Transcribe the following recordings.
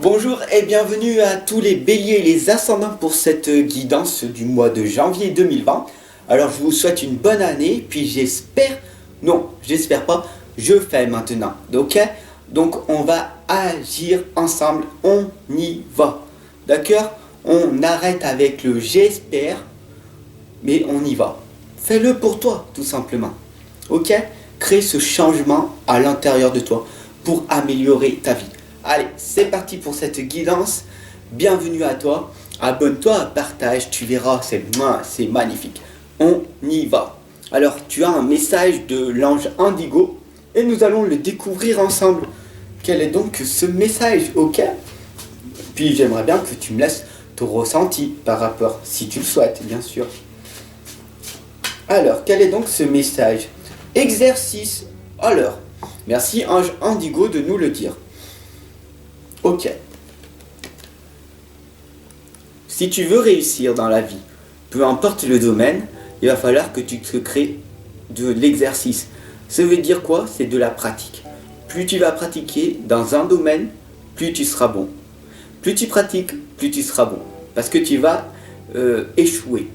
Bonjour et bienvenue à tous les béliers et les ascendants pour cette guidance du mois de janvier 2020. Alors je vous souhaite une bonne année, puis j'espère pas, je fais maintenant, ok? Donc on va agir ensemble, on y va, d'accord? On arrête avec le j'espère, mais on y va. Fais-le pour toi, tout simplement, ok? Crée ce changement à l'intérieur de toi pour améliorer ta vie. Allez, c'est parti pour cette guidance. Bienvenue à toi. Abonne-toi, partage, tu verras, c'est magnifique. On y va. Alors, tu as un message de l'ange Indigo et nous allons le découvrir ensemble. Quel est donc ce message, ok? Puis j'aimerais bien que tu me laisses ton ressenti par rapport, si tu le souhaites, bien sûr. Alors, quel est donc ce message? Exercice. Alors, merci ange Indigo de nous le dire. Ok. Si tu veux réussir dans la vie, peu importe le domaine, il va falloir que tu te crées de l'exercice. Ça veut dire quoi? C'est de la pratique. Plus tu vas pratiquer dans un domaine, plus tu seras bon. Plus tu pratiques, plus tu seras bon. Parce que tu vas échouer,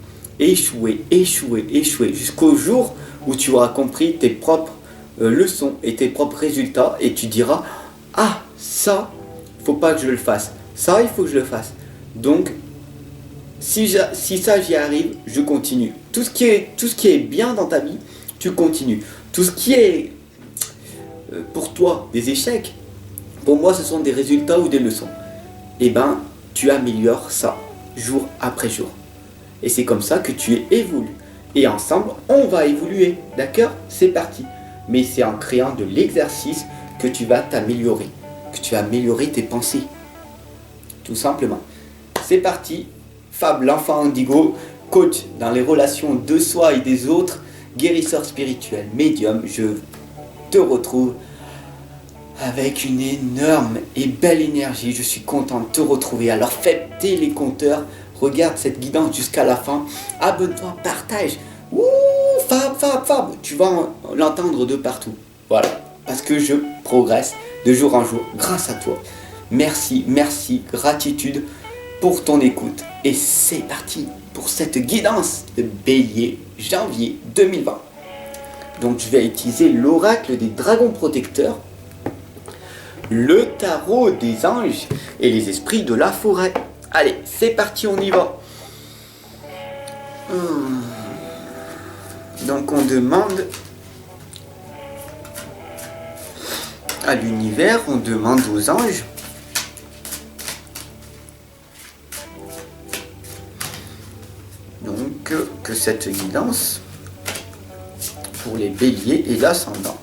jusqu'au jour où tu auras compris tes propres leçons et tes propres résultats et tu diras « Ah, ça, faut pas que je le fasse. Ça, il faut que je le fasse. » Donc, si ça j'y arrive, je continue. Tout ce qui est bien dans ta vie, tu continues. Tout ce qui est pour toi des échecs, pour moi ce sont des résultats ou des leçons. Et ben, tu améliores ça jour après jour. Et c'est comme ça que tu évolues. Et ensemble, on va évoluer. D'accord? C'est parti. Mais c'est en créant de l'exercice que tu vas t'améliorer. Que tu vas améliorer tes pensées. Tout simplement. C'est parti. Fab, l'enfant indigo, coach dans les relations de soi et des autres, guérisseur spirituel, médium, je te retrouve avec une énorme et belle énergie. Je suis content de te retrouver. Alors fais péter les compteurs. Regarde cette guidance jusqu'à la fin. Abonne-toi, partage. Ouh, Fab. Tu vas l'entendre de partout. Voilà. Parce que je progresse de jour en jour grâce à toi. Merci, gratitude pour ton écoute. Et c'est parti pour cette guidance de Bélier janvier 2020. Donc je vais utiliser l'oracle des dragons protecteurs, le tarot des anges et les esprits de la forêt. Allez, c'est parti, on y va. Donc on demande à l'univers, on demande aux anges donc que cette guidance pour les béliers et l'ascendant.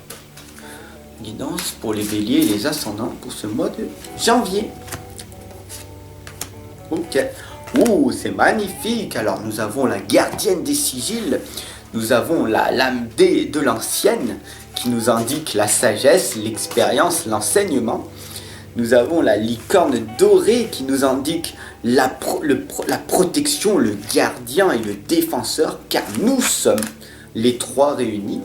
Guidance pour les béliers et les ascendants pour ce mois de janvier. Ok. Ouh, c'est magnifique. Alors nous avons la gardienne des sigils. Nous avons la lame D de l'ancienne qui nous indique la sagesse, l'expérience, l'enseignement. Nous avons la licorne dorée qui nous indique la protection, le gardien et le défenseur, car nous sommes les trois réunis.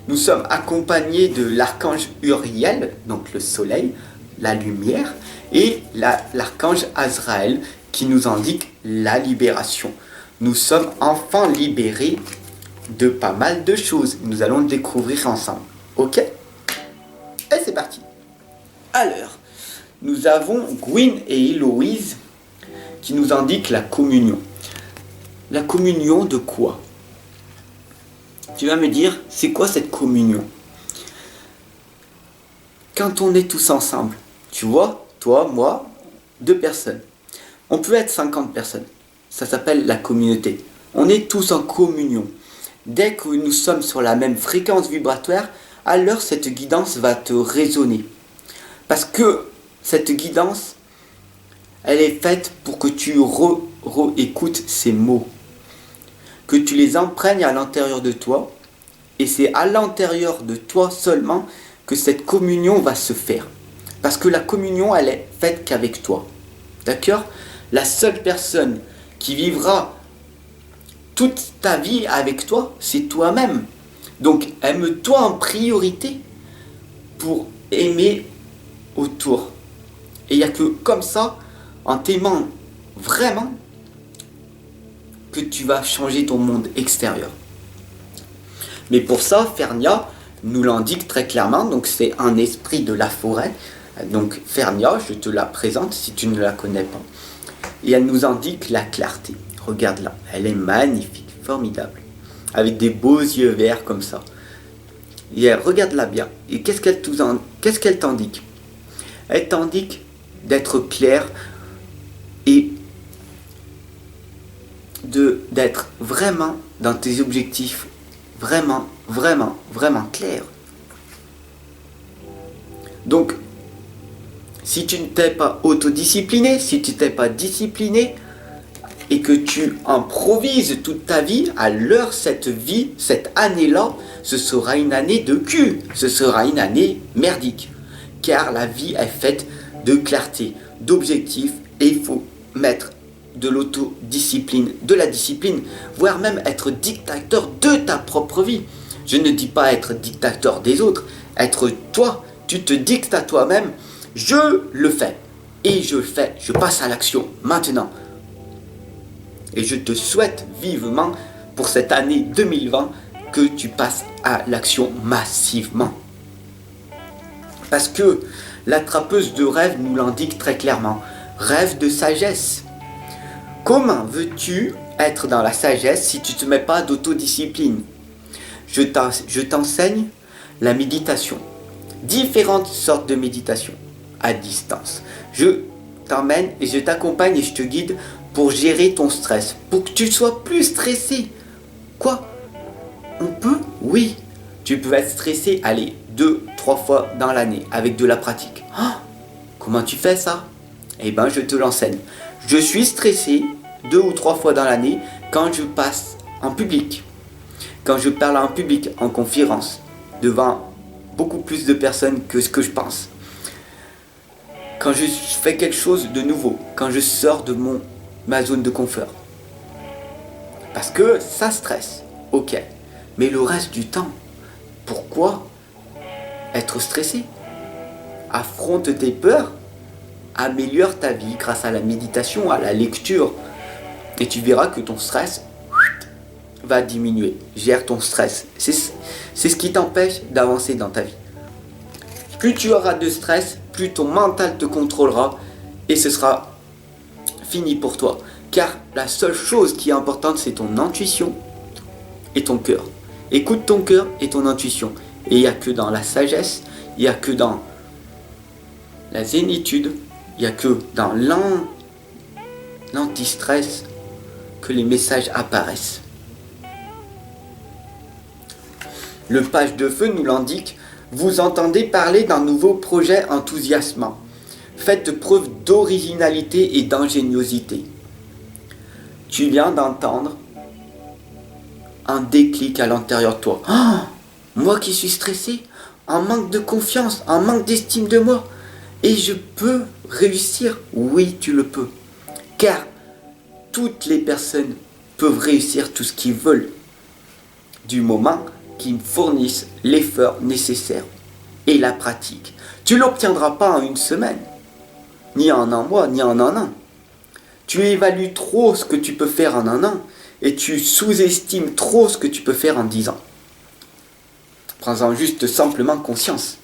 Nous sommes accompagnés de l'archange Uriel, donc le soleil, la lumière, et l'archange Azraël qui nous indique la libération. Nous sommes enfin libérés de pas mal de choses. Nous allons le découvrir ensemble. Ok? Et c'est parti. Alors, nous avons Gwyn et Héloïse qui nous indiquent la communion. La communion de quoi? Tu vas me dire, c'est quoi cette communion? Quand on est tous ensemble, tu vois, toi, moi, 2 personnes. On peut être 50 personnes. Ça s'appelle la communauté. On est tous en communion. Dès que nous sommes sur la même fréquence vibratoire, alors cette guidance va te résonner. Parce que cette guidance, elle est faite pour que tu écoutes ces mots. Que tu les imprègnes à l'intérieur de toi. Et c'est à l'intérieur de toi seulement que cette communion va se faire. Parce que la communion, elle est faite qu'avec toi. D'accord? La seule personne qui vivra toute ta vie avec toi, c'est toi-même. Donc aime-toi en priorité pour aimer autour. Et il n'y a que comme ça, en t'aimant vraiment, que tu vas changer ton monde extérieur. Mais pour ça, Fernia nous l'indique très clairement, donc c'est un esprit de la forêt. Donc Fernia, je te la présente si tu ne la connais pas. Et elle nous indique la clarté. Regarde-la, elle est magnifique, formidable. Avec des beaux yeux verts comme ça. Et regarde-la bien. Et qu'est-ce qu'elle t'indique? Elle t'indique d'être clair et d'être vraiment dans tes objectifs, vraiment, vraiment, vraiment clair. Donc, si tu ne t'es pas autodiscipliné, si tu t'es pas discipliné, et que tu improvises toute ta vie, alors cette vie, cette année-là, ce sera une année de cul, ce sera une année merdique. Car la vie est faite de clarté, d'objectifs, et il faut mettre de l'autodiscipline, de la discipline, voire même être dictateur de ta propre vie. Je ne dis pas être dictateur des autres, être toi, tu te dictes à toi-même, je le fais, et je le fais, je passe à l'action maintenant. Et je te souhaite vivement pour cette année 2020 que tu passes à l'action massivement. Parce que la trappeuse de rêve nous l'indique très clairement. Rêve de sagesse. Comment veux-tu être dans la sagesse si tu ne te mets pas d'autodiscipline? Je t'enseigne la méditation. Différentes sortes de méditation à distance. Je t'emmène et je t'accompagne et je te guide pour gérer ton stress, pour que tu sois plus stressé. Quoi? On peut? Oui. Tu peux être stressé, allez, 2-3 fois dans l'année, avec de la pratique. Oh, comment tu fais ça? Eh bien, je te l'enseigne. Je suis stressé 2 ou 3 fois dans l'année quand je passe en public. Quand je parle en public, en conférence, devant beaucoup plus de personnes que ce que je pense. Quand je fais quelque chose de nouveau, quand je sors de ma zone de confort. Parce que ça stresse, ok. Mais le reste du temps, pourquoi être stressé? Affronte tes peurs, améliore ta vie grâce à la méditation, à la lecture. Et tu verras que ton stress va diminuer. Gère ton stress. C'est ce qui t'empêche d'avancer dans ta vie. Plus tu auras de stress, plus ton mental te contrôlera et ce sera fini pour toi. Car la seule chose qui est importante, c'est ton intuition et ton cœur. Écoute ton cœur et ton intuition. Et il n'y a que dans la sagesse, il n'y a que dans la zénitude, il n'y a que dans l'anti-stress que les messages apparaissent. Le page de feu nous l'indique. Vous entendez parler d'un nouveau projet enthousiasmant. Faites preuve d'originalité et d'ingéniosité. Tu viens d'entendre un déclic à l'intérieur de toi. Oh, moi qui suis stressé, en manque de confiance, en manque d'estime de moi. Et je peux réussir. Oui, tu le peux. Car toutes les personnes peuvent réussir tout ce qu'ils veulent. Du moment qu'ils fournissent l'effort nécessaire et la pratique. Tu ne l'obtiendras pas en une semaine, ni en un mois, ni en un an. Tu évalues trop ce que tu peux faire en un an et tu sous-estimes trop ce que tu peux faire en 10 ans. Prends-en juste simplement conscience.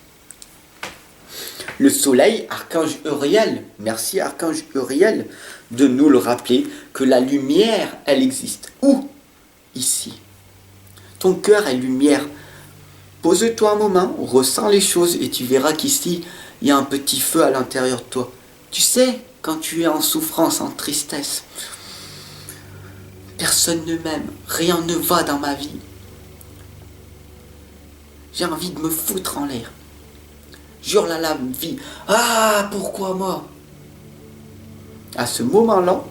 Le soleil, Archange Uriel, merci Archange Uriel de nous le rappeler que la lumière, elle existe. Où? Ici. Ton cœur est lumière. Pose-toi un moment, ressens les choses et tu verras qu'ici, il y a un petit feu à l'intérieur de toi. Tu sais, quand tu es en souffrance, en tristesse, personne ne m'aime, rien ne va dans ma vie. J'ai envie de me foutre en l'air. Jure la vie. Ah, pourquoi moi? À ce moment-là,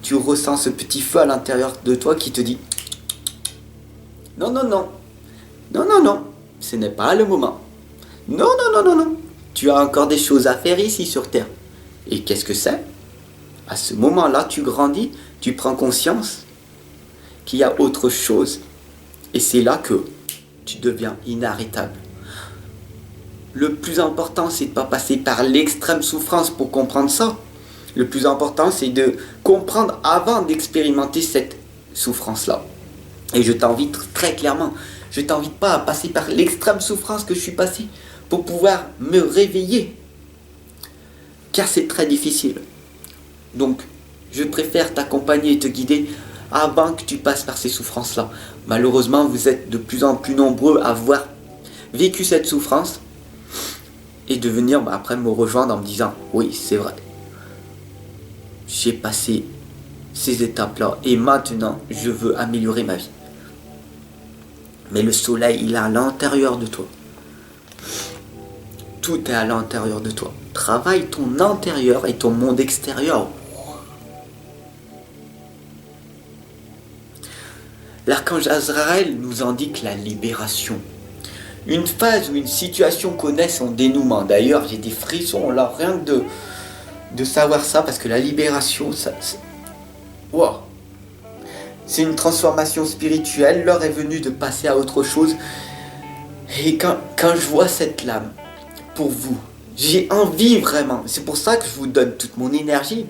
tu ressens ce petit feu à l'intérieur de toi qui te dit non, non, non. Non, non, non. Ce n'est pas le moment. Non, non, non, non, non. Tu as encore des choses à faire ici sur Terre. Et qu'est-ce que c'est? À ce moment-là, tu grandis, tu prends conscience qu'il y a autre chose. Et c'est là que tu deviens inarrêtable. Le plus important, c'est de ne pas passer par l'extrême souffrance pour comprendre ça. Le plus important, c'est de comprendre avant d'expérimenter cette souffrance-là. Et je t'invite très clairement, je ne t'invite pas à passer par l'extrême souffrance que je suis passé pour pouvoir me réveiller. Car c'est très difficile. Donc, je préfère t'accompagner et te guider avant que tu passes par ces souffrances-là. Malheureusement, vous êtes de plus en plus nombreux à avoir vécu cette souffrance et de venir après me rejoindre en me disant « Oui, c'est vrai. J'ai passé ces étapes-là et maintenant, je veux améliorer ma vie. » Mais le soleil, il est à l'intérieur de toi. Tout est à l'intérieur de toi. Travaille ton intérieur et ton monde extérieur. L'archange Azraël nous indique la libération. Une phase ou une situation connaît son dénouement. D'ailleurs, j'ai des frissons là, rien que de savoir ça, parce que la libération, wow. C'est une transformation spirituelle. L'heure est venue de passer à autre chose. Et quand je vois cette lame, pour vous, j'ai envie vraiment, c'est pour ça que je vous donne toute mon énergie,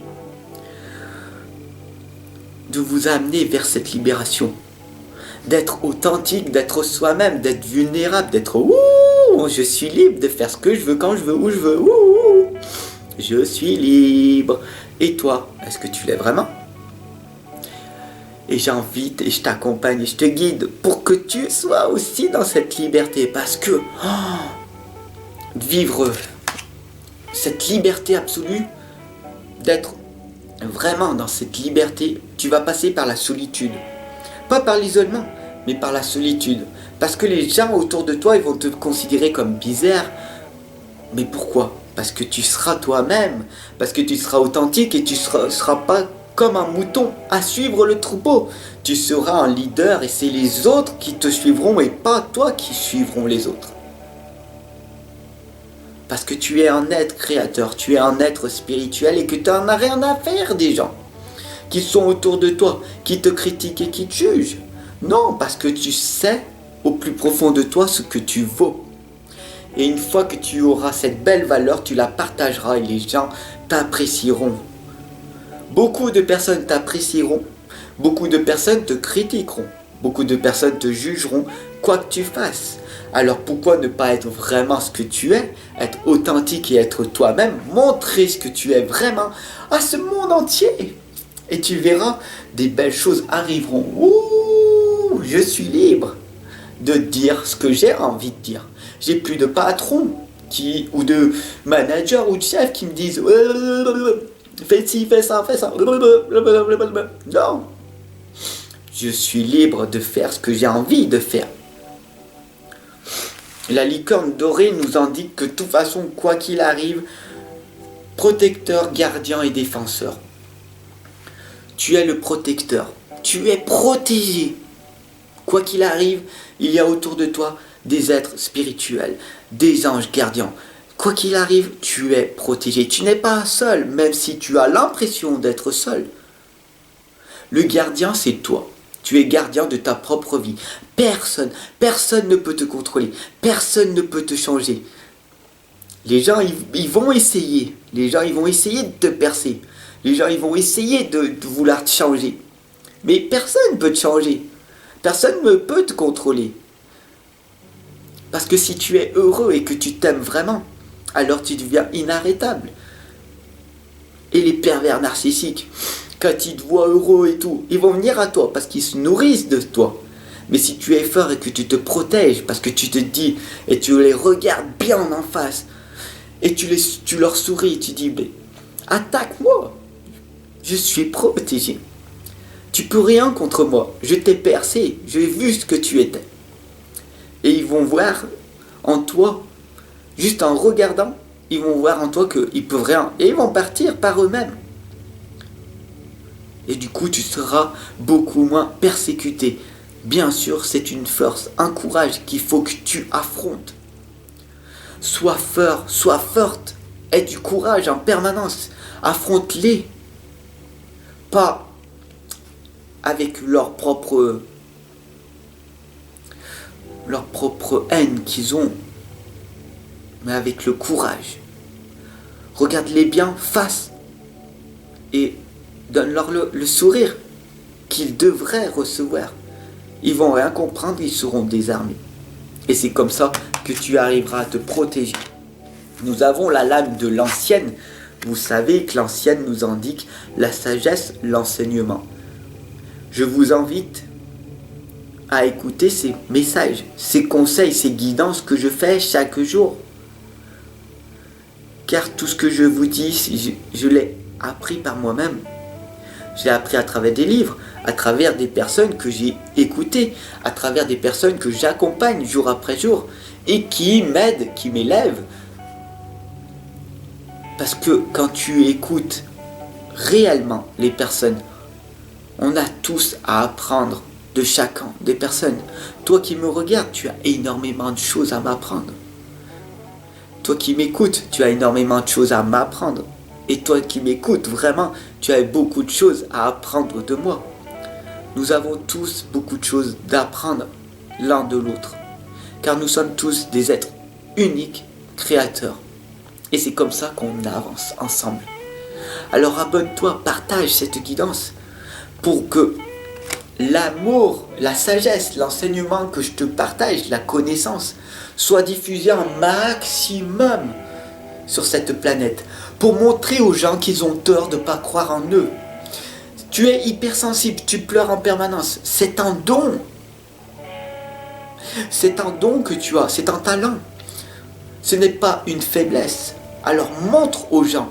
de vous amener vers cette libération. D'être authentique, d'être soi-même, d'être vulnérable, d'être ouh, je suis libre de faire ce que je veux, quand je veux, où je veux, ouh, je suis libre. Et toi, est-ce que tu l'es vraiment? Et j'invite et je t'accompagne et je te guide pour que tu sois aussi dans cette liberté, parce que vivre cette liberté absolue, d'être vraiment dans cette liberté, tu vas passer par la solitude. Pas par l'isolement, mais par la solitude. Parce que les gens autour de toi, ils vont te considérer comme bizarre. Mais pourquoi? Parce que tu seras toi-même. Parce que tu seras authentique et tu seras pas comme un mouton à suivre le troupeau. Tu seras un leader et c'est les autres qui te suivront et pas toi qui suivront les autres. Parce que tu es un être créateur, tu es un être spirituel et que tu n'en as rien à faire des gens qui sont autour de toi, qui te critiquent et qui te jugent. Non, parce que tu sais au plus profond de toi ce que tu vaux. Et une fois que tu auras cette belle valeur, tu la partageras et les gens t'apprécieront. Beaucoup de personnes t'apprécieront, beaucoup de personnes te critiqueront, beaucoup de personnes te jugeront, quoi que tu fasses. Alors pourquoi ne pas être vraiment ce que tu es, être authentique et être toi-même, montrer ce que tu es vraiment à ce monde entier. Et tu verras, des belles choses arriveront. Ouh, je suis libre de dire ce que j'ai envie de dire. J'ai plus de patron ou de manager ou de chef qui me disent fais ci, fais ça, fais ça. Non. Je suis libre de faire ce que j'ai envie de faire. La licorne dorée nous indique que de toute façon, quoi qu'il arrive, protecteur, gardien et défenseur. Tu es le protecteur. Tu es protégé. Quoi qu'il arrive, il y a autour de toi des êtres spirituels, des anges gardiens. Quoi qu'il arrive, tu es protégé. Tu n'es pas seul, même si tu as l'impression d'être seul. Le gardien, c'est toi. Tu es gardien de ta propre vie. Personne ne peut te contrôler. Personne ne peut te changer. Les gens, ils vont essayer. Les gens, ils vont essayer de te percer. Les gens, ils vont essayer de vouloir te changer. Mais personne ne peut te changer. Personne ne peut te contrôler. Parce que si tu es heureux et que tu t'aimes vraiment, alors tu deviens inarrêtable. Et les pervers narcissiques, quand ils te voient heureux et tout, ils vont venir à toi parce qu'ils se nourrissent de toi. Mais si tu es fort et que tu te protèges, parce que tu te dis, et tu les regardes bien en face, et tu leur souris, tu dis, mais attaque-moi, je suis protégé. Tu peux rien contre moi, je t'ai percé, j'ai vu ce que tu étais. Et ils vont voir en toi, juste en regardant, ils vont voir en toi qu'ils peuvent rien. Et ils vont partir par eux-mêmes. Et du coup, tu seras beaucoup moins persécuté. Bien sûr, c'est une force, un courage qu'il faut que tu affrontes. Sois fort, sois forte. Aie du courage en permanence. Affronte-les. Pas avec leur propre haine qu'ils ont. mais avec le courage. Regarde-les bien face et donne-leur le sourire qu'ils devraient recevoir. Ils vont rien comprendre, ils seront désarmés. Et c'est comme ça que tu arriveras à te protéger. Nous avons la lame de l'ancienne. Vous savez que l'ancienne nous indique la sagesse, l'enseignement. Je vous invite à écouter ces messages, ces conseils, ces guidances que je fais chaque jour. Car tout ce que je vous dis, je l'ai appris par moi-même. J'ai appris à travers des livres, à travers des personnes que j'ai écoutées, à travers des personnes que j'accompagne jour après jour et qui m'aident, qui m'élèvent. Parce que quand tu écoutes réellement les personnes, on a tous à apprendre de chacun des personnes. Toi qui me regardes, tu as énormément de choses à m'apprendre. Toi qui m'écoutes, tu as énormément de choses à m'apprendre. Et toi qui m'écoutes, vraiment, tu as beaucoup de choses à apprendre de moi. Nous avons tous beaucoup de choses d'apprendre l'un de l'autre. Car nous sommes tous des êtres uniques, créateurs. Et c'est comme ça qu'on avance ensemble. Alors abonne-toi, partage cette guidance pour que l'amour, la sagesse, l'enseignement que je te partage, la connaissance, soit diffusé un maximum sur cette planète. Pour montrer aux gens qu'ils ont tort de ne pas croire en eux. Tu es hypersensible, tu pleures en permanence. C'est un don. C'est un don que tu as, c'est un talent. Ce n'est pas une faiblesse. Alors montre aux gens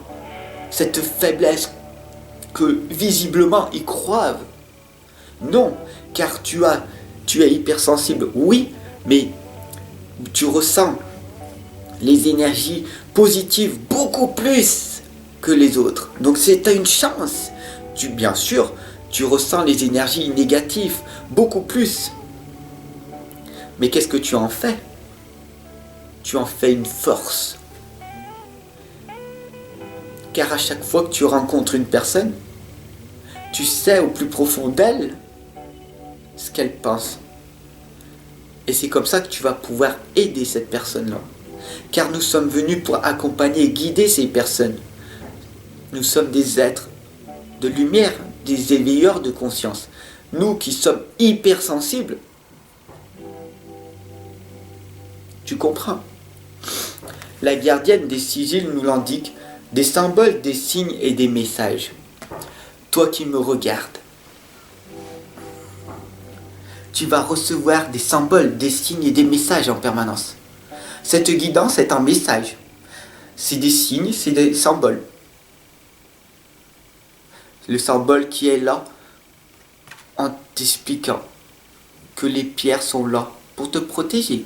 cette faiblesse que visiblement ils croient. Non, car tu es hypersensible, oui, mais tu ressens les énergies positives beaucoup plus que les autres. Donc c'est une chance. Bien sûr, tu ressens les énergies négatives beaucoup plus. Mais qu'est-ce que tu en fais? Tu en fais une force. Car à chaque fois que tu rencontres une personne, tu sais au plus profond d'elle ce qu'elle pense. Et c'est comme ça que tu vas pouvoir aider cette personne-là. Car nous sommes venus pour accompagner et guider ces personnes. Nous sommes des êtres de lumière, des éveilleurs de conscience. Nous qui sommes hypersensibles. Tu comprends? La gardienne des sigils nous l'indique, des symboles, des signes et des messages. Toi qui me regardes, tu vas recevoir des symboles, des signes et des messages en permanence. Cette guidance est un message. C'est des signes, c'est des symboles. Le symbole qui est là en t'expliquant que les pierres sont là pour te protéger,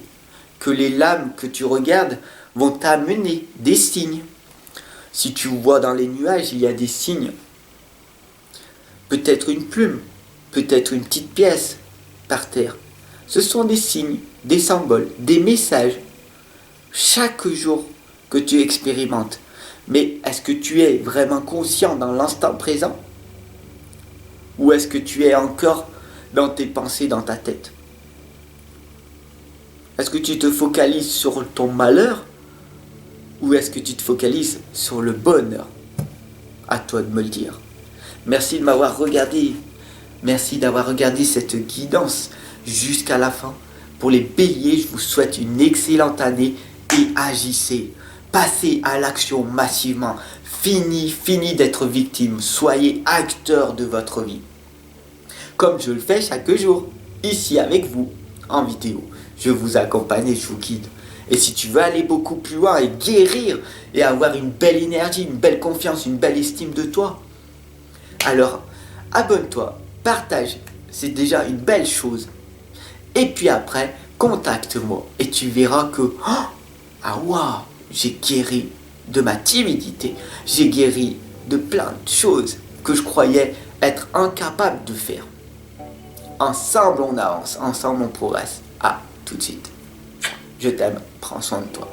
que les lames que tu regardes vont t'amener des signes. Si tu vois dans les nuages, il y a des signes. Peut-être une plume, peut-être une petite pièce par terre. Ce sont des signes, des symboles, des messages. Chaque jour que tu expérimentes. Mais est-ce que tu es vraiment conscient dans l'instant présent? Ou est-ce que tu es encore dans tes pensées, dans ta tête? Est-ce que tu te focalises sur ton malheur? Ou est-ce que tu te focalises sur le bonheur? À toi de me le dire. Merci de m'avoir regardé. Merci d'avoir regardé cette guidance jusqu'à la fin. Pour les béliers, je vous souhaite une excellente année et agissez. Passez à l'action massivement. Fini d'être victime. Soyez acteur de votre vie. Comme je le fais chaque jour, ici avec vous, en vidéo. Je vous accompagne et je vous guide. Et si tu veux aller beaucoup plus loin et guérir et avoir une belle énergie, une belle confiance, une belle estime de toi, alors abonne-toi, partage, c'est déjà une belle chose. Et puis après, contacte-moi et tu verras que, ah waouh, j'ai guéri de ma timidité, j'ai guéri de plein de choses que je croyais être incapable de faire. Ensemble on avance, ensemble on progresse. À tout de suite. Je t'aime, prends soin de toi.